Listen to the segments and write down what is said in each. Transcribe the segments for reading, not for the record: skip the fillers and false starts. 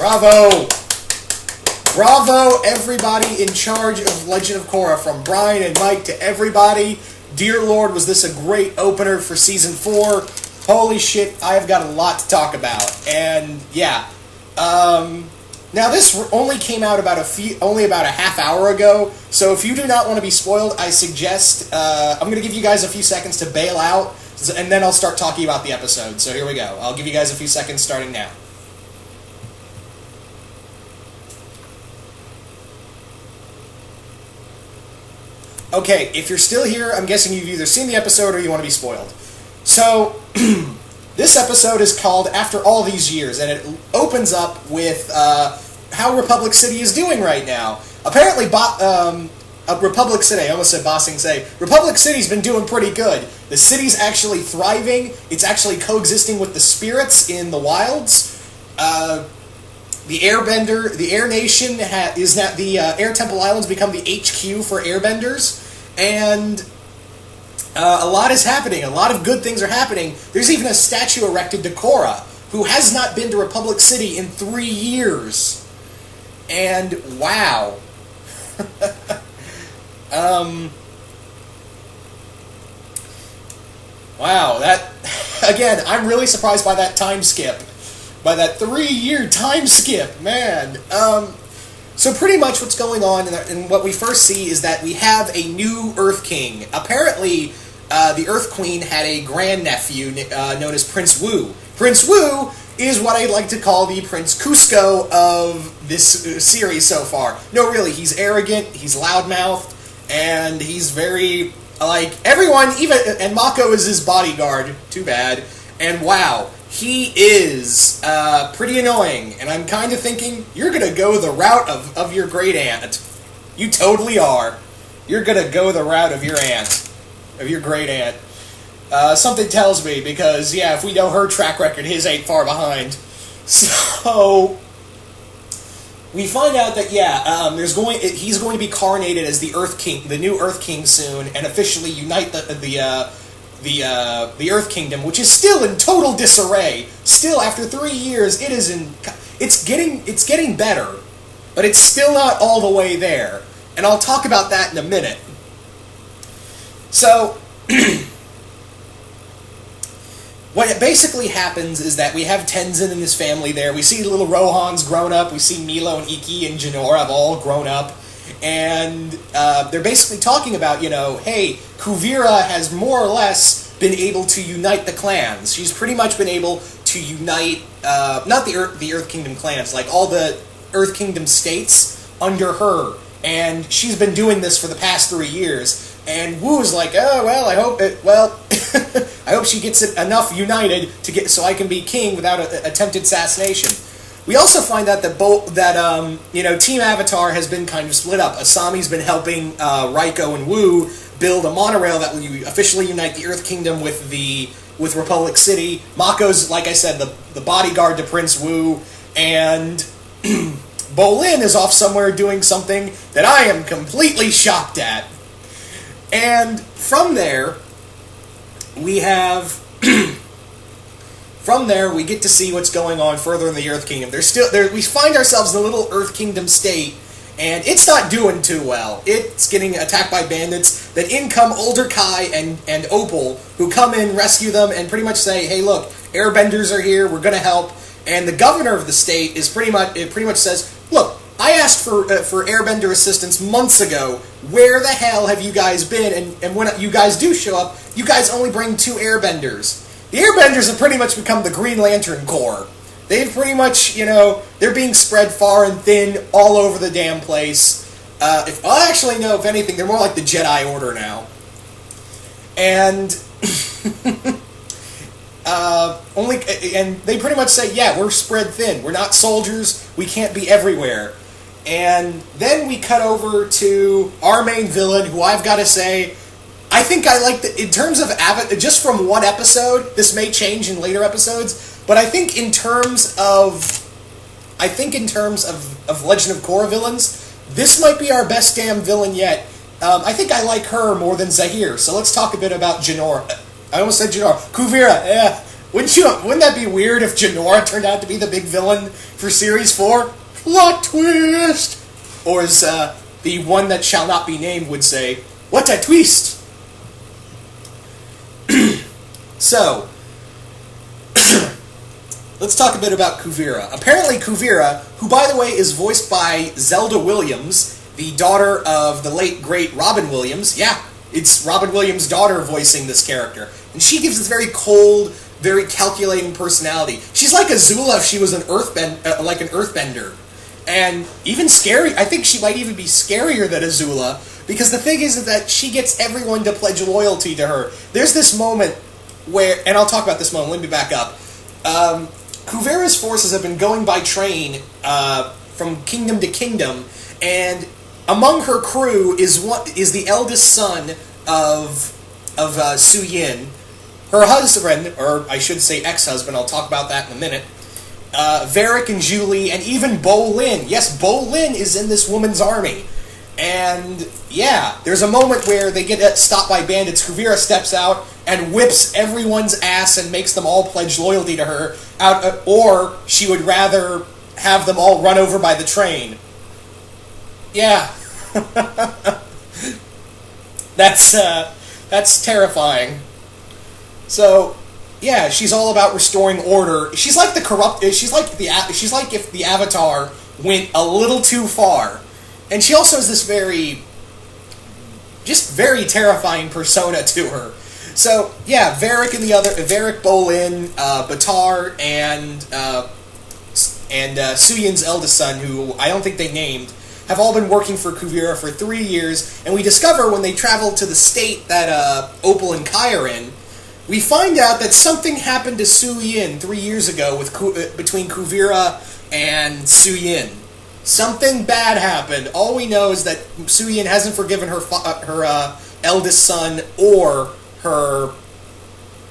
Bravo! Bravo, everybody in charge of Legend of Korra, from Brian and Mike to everybody. Dear Lord, was this a great opener for Season 4. Holy shit, I've got a lot to talk about. And, yeah. Now, this only came out only about a half hour ago, so if you do not want to be spoiled, I suggest, I'm going to give you guys a few seconds to bail out, and then I'll start talking about the episode. So here we go. I'll give you guys a few seconds starting now. Okay, if you're still here, I'm guessing you've either seen the episode or you want to be spoiled. So, this episode is called After All These Years, and it opens up with how Republic City is doing right now. Apparently, Republic City, I almost said Bossing City. Republic City's been doing pretty good. The city's actually thriving. It's actually coexisting with the spirits in the wilds. The Airbender, the Air Nation is now the Air Temple Islands become the HQ for Airbenders, and a lot is happening. A lot of good things are happening. There's even a statue erected to Korra, who has not been to Republic City in 3 years. And wow, wow. That again, I'm really surprised by that time skip. By that 3-year time skip, man. So pretty much what's going on, and what we first see is that we have a new Earth King. Apparently, the Earth Queen had a grandnephew known as Prince Wu. Prince Wu is what I'd like to call the Prince Cusco of this series so far. No, really, he's arrogant, he's loudmouthed, and he's very, like, everyone, and Mako is his bodyguard, too bad, and wow. He is pretty annoying, and I'm kind of thinking, you're going to go the route of your great-aunt. You totally are. You're going to go the route of your aunt, of your great-aunt. Something tells me, because, yeah, if we know her track record, his ain't far behind. So, we find out that, yeah, he's going to be coronated as the Earth King, the new Earth King soon, and officially unite the Earth Kingdom, which is still in total disarray. Still, after 3 years, it's getting better, but it's still not all the way there. And I'll talk about that in a minute. So, what basically happens is that we have Tenzin and his family there. We see little Rohan's grown up. We see Milo and Iki and Jinora have all grown up. And they're basically talking about, hey, Kuvira has more or less been able to unite the clans. She's pretty much been able to unite, not the Earth Kingdom clans, like all the Earth Kingdom states under her. And she's been doing this for the past 3 years. And Wu's like, oh, well, I hope I hope she gets it enough united so I can be king without an attempted assassination. We also find out that Team Avatar has been kind of split up. Asami's been helping Raiko and Wu build a monorail that will officially unite the Earth Kingdom with Republic City. Mako's, like I said, the bodyguard to Prince Wu, and Bolin is off somewhere doing something that I am completely shocked at. And from there, we have. From there, we get to see what's going on further in the Earth Kingdom. We find ourselves in a little Earth Kingdom state, and it's not doing too well. It's getting attacked by bandits. Then in come Older Kai and Opal, who come in, rescue them, and pretty much say, hey, look, airbenders are here, we're going to help. And the governor of the state is pretty much says, look, I asked for airbender assistance months ago. Where the hell have you guys been? And when you guys do show up, you guys only bring 2 airbenders. The airbenders have pretty much become the Green Lantern Corps. They've pretty much, they're being spread far and thin all over the damn place. If anything, they're more like the Jedi Order now. And and they pretty much say, yeah, we're spread thin. We're not soldiers. We can't be everywhere. And then we cut over to our main villain, who I've got to say, I think I like in terms of just from one episode. This may change in later episodes, but I think in terms of Legend of Korra villains, this might be our best damn villain yet. I think I like her more than Zahir. So let's talk a bit about Jinora. I almost said Jinora. Kuvira. Yeah. Wouldn't that be weird if Jinora turned out to be the big villain for Series 4? Plot twist! Or as the one that shall not be named would say, what a twist! So, let's talk a bit about Kuvira. Apparently Kuvira, who by the way is voiced by Zelda Williams, the daughter of the late great Robin Williams. Yeah, it's Robin Williams' daughter voicing this character. And she gives this very cold, very calculating personality. She's like Azula if she was an earthbender. And even scary. I think she might even be scarier than Azula, because the thing is that she gets everyone to pledge loyalty to her. There's this moment where, and I'll talk about this moment, let me back up. Kuvira's forces have been going by train from kingdom to kingdom, and among her crew is the eldest son of Su Yin, her husband, or I should say ex-husband, I'll talk about that in a minute, Varric and Julie, and even Bolin. Yes, Bolin is in this woman's army. And, yeah, there's a moment where they get stopped by bandits. Kuvira steps out and whips everyone's ass and makes them all pledge loyalty to her, or she would rather have them all run over by the train. Yeah. That's terrifying. So, yeah, she's all about restoring order. She's like she's like if the Avatar went a little too far. And she also has this very terrifying persona to her. So, yeah, Varric, Bolin, Batar, and Su Yin's eldest son, who I don't think they named, have all been working for Kuvira for 3 years, and we discover when they travel to the state that Opal and Kai are in, we find out that something happened to Su Yin 3 years ago between Kuvira and Su Yin. Something bad happened. All we know is that Su Yin hasn't forgiven her eldest son or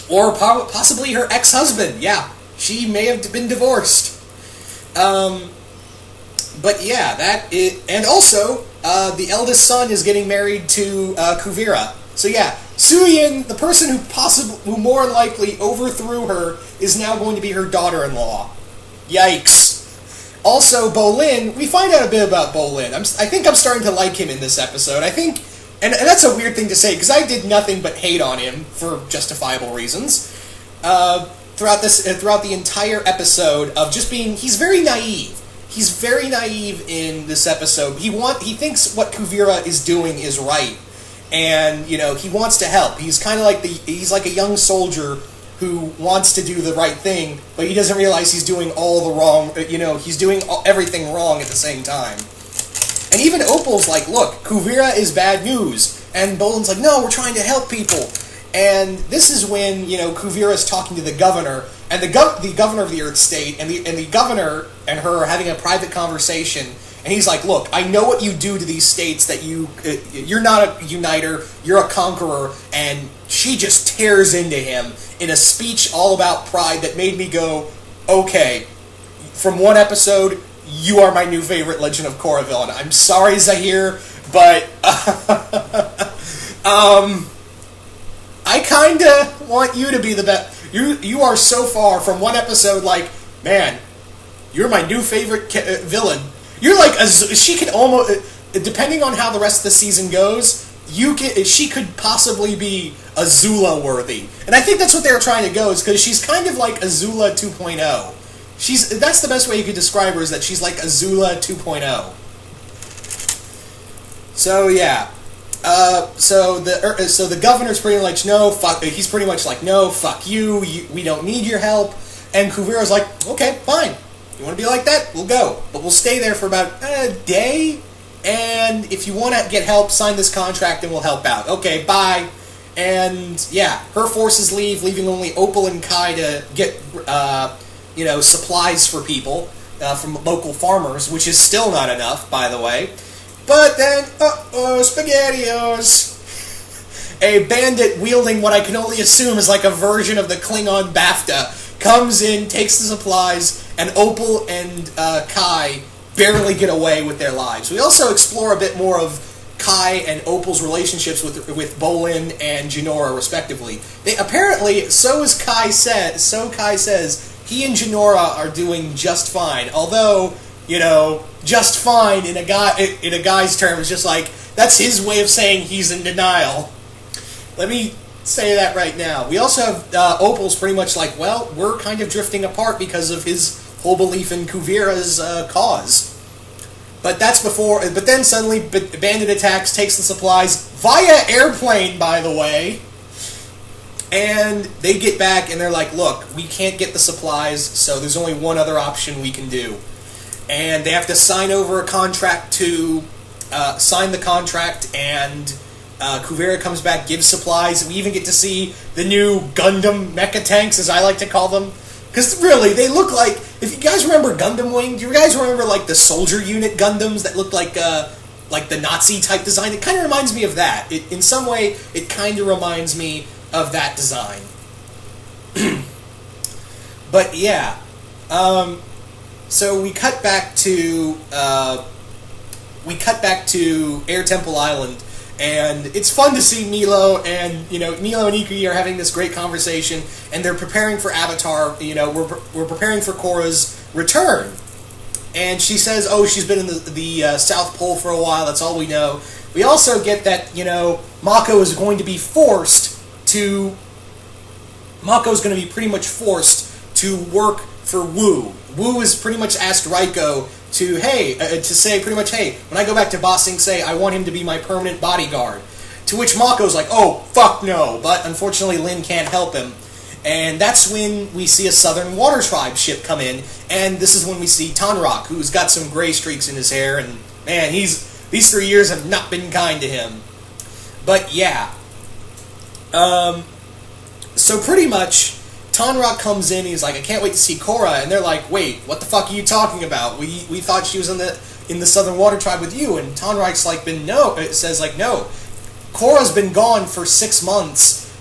possibly her ex-husband. Yeah, she may have been divorced. But yeah, and also the eldest son is getting married to Kuvira. So yeah, Su Yin, the person who more likely overthrew her, is now going to be her daughter-in-law. Yikes. Also, Bolin, we find out a bit about Bolin. I think I'm starting to like him in this episode. I think, and that's a weird thing to say, because I did nothing but hate on him, for justifiable reasons, throughout the entire episode of just being, he's very naive. He's very naive in this episode. He thinks what Kuvira is doing is right, and, he wants to help. He's kind of like he's like a young soldier who wants to do the right thing, but he doesn't realize he's doing all the wrong, he's doing everything wrong at the same time. And even Opal's like, look, Kuvira is bad news. And Bolin's like, no, we're trying to help people. And this is when, Kuvira's talking to the governor, and the governor of the Earth State, and the governor and her are having a private conversation, and he's like, look, I know what you do to these states, that you're not a uniter, you're a conqueror, and she just tears into him in a speech all about pride that made me go, okay, from one episode, you are my new favorite Legend of Korra villain. I'm sorry, Zahir, but I kinda want you to be the best. You are so far from one episode like, man, you're my new favorite villain. You're like, she could almost, depending on how the rest of the season goes, she could possibly be Azula worthy. And I think that's what they were trying to go, is because she's kind of like Azula 2.0. That's the best way you could describe her, is that she's like Azula 2.0. So yeah. So the governor's pretty much he's pretty much like, no, fuck you, we don't need your help. And Kuvira's like, okay, fine. You want to be like that? We'll go. But we'll stay there for about a day, and if you want to get help, sign this contract and we'll help out. Okay, bye. And yeah, her forces leave, leaving only Opal and Kai to get, supplies for people from local farmers, which is still not enough, by the way. But then, SpaghettiOs! A bandit wielding what I can only assume is like a version of the Klingon BAFTA comes in, takes the supplies, and Opal and Kai barely get away with their lives. We also explore a bit more of Kai and Opal's relationships with Bolin and Jinora, respectively. They apparently, so Kai says, he and Jinora are doing just fine. Although, just fine in a guy's terms, just like that's his way of saying he's in denial. Let me say that right now. We also have Opal's pretty much like, well, we're kind of drifting apart because of his whole belief in Kuvira's cause. But that's before. But then suddenly, Bandit attacks, takes the supplies via airplane, by the way. And they get back, and they're like, "Look, we can't get the supplies, so there's only one other option we can do." And they have to sign over a contract to sign the contract, and Kuvira comes back, gives supplies. And we even get to see the new Gundam mecha tanks, as I like to call them. Because really, they look like, if you guys remember Gundam Wing, do you guys remember like the soldier unit Gundams that looked like the Nazi type design? It kind of reminds me of that. In some way, it kind of reminds me of that design. But yeah, so we cut back to Air Temple Island. And it's fun to see Milo and Ikki are having this great conversation, and they're preparing for Avatar. We're preparing for Korra's return, and she says, "Oh, she's been in the South Pole for a while. That's all we know." We also get that Mako is going to be pretty much forced to work for Wu. Wu has pretty much asked Raiko to say pretty much, hey, when I go back to Ba Sing Se, I want him to be my permanent bodyguard. To which Mako's like, oh, fuck no. But unfortunately, Lin can't help him. And that's when we see a Southern Water Tribe ship come in, and this is when we see Tanrak, who's got some gray streaks in his hair, and man, these 3 years have not been kind to him. But yeah. So pretty much, Tanrak comes in, he's like, I can't wait to see Korra, and they're like, wait, what the fuck are you talking about? We thought she was in the Southern Water Tribe with you, and Tanrak's like, no, Korra's been gone for 6 months.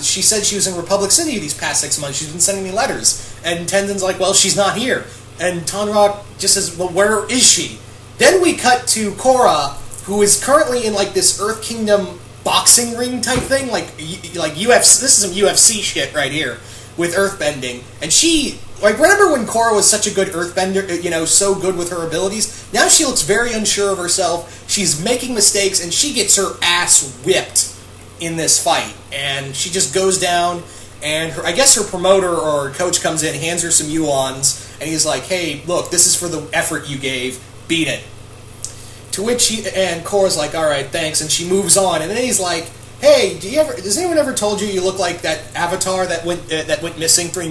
She said she was in Republic City these past 6 months, she's been sending me letters, and Tenzin's like, well, she's not here, and Tanrak just says, well, where is she? Then we cut to Korra, who is currently in like this Earth Kingdom boxing ring type thing, like UFC, this is some UFC shit right here, with earthbending, and she, like, remember when Korra was such a good earthbender, so good with her abilities? Now she looks very unsure of herself, she's making mistakes, and she gets her ass whipped in this fight, and she just goes down, and I guess her promoter or her coach comes in, hands her some yuans, and he's like, hey, look, this is for the effort you gave, beat it. To which Korra's like, alright, thanks, and she moves on, and then he's like, hey, has anyone ever told you look like that Avatar that went missing 3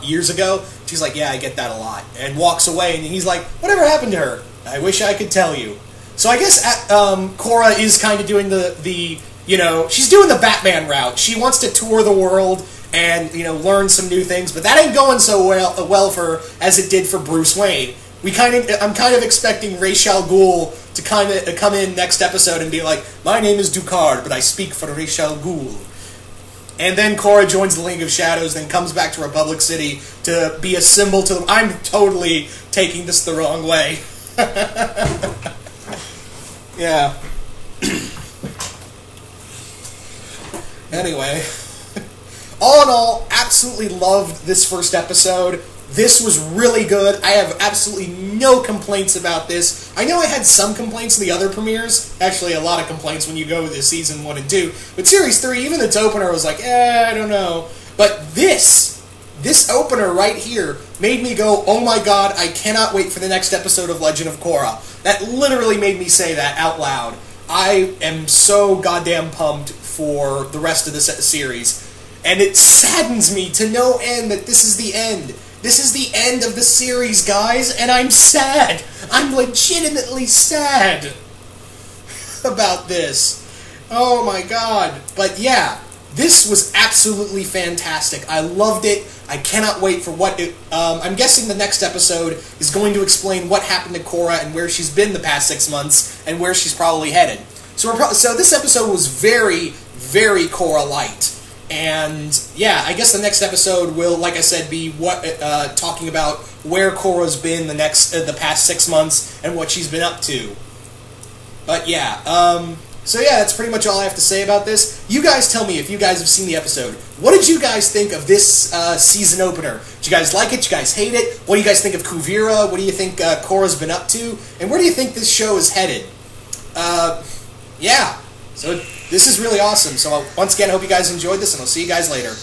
years ago? She's like, yeah, I get that a lot, and walks away, and he's like, whatever happened to her? I wish I could tell you. So I guess Korra is kind of doing she's doing the Batman route. She wants to tour the world and, learn some new things, but that ain't going so well for her as it did for Bruce Wayne. I'm kind of expecting Ra's al Ghul to kind of come in next episode and be like, my name is Ducard, but I speak for Ra's al Ghul. And then Korra joins the League of Shadows, then comes back to Republic City to be a symbol to them. I'm totally taking this the wrong way. Yeah. Anyway. All in all, absolutely loved this first episode. This was really good. I have absolutely no complaints about this. I know I had some complaints in the other premieres. Actually, a lot of complaints when you go to Season 1 and 2. But Series 3, even its opener was like, I don't know. But this opener right here made me go, oh my god, I cannot wait for the next episode of Legend of Korra. That literally made me say that out loud. I am so goddamn pumped for the rest of this series. And it saddens me to no end that this is the end. This is the end of the series, guys, and I'm sad. I'm legitimately sad about this. Oh my god. But yeah, this was absolutely fantastic. I loved it. I cannot wait for what it... I'm guessing the next episode is going to explain what happened to Korra and where she's been the past 6 months and where she's probably headed. So this episode was very, very Korra light. And yeah, I guess the next episode will, like I said, be talking about where Korra's been the past 6 months and what she's been up to. But yeah, so yeah, that's pretty much all I have to say about this. You guys tell me if you guys have seen the episode. What did you guys think of this season opener? Did you guys like it? Did you guys hate it? What do you guys think of Kuvira? What do you think Korra's been up to? And where do you think this show is headed? Yeah, so this is really awesome. So once again, I hope you guys enjoyed this, and I'll see you guys later.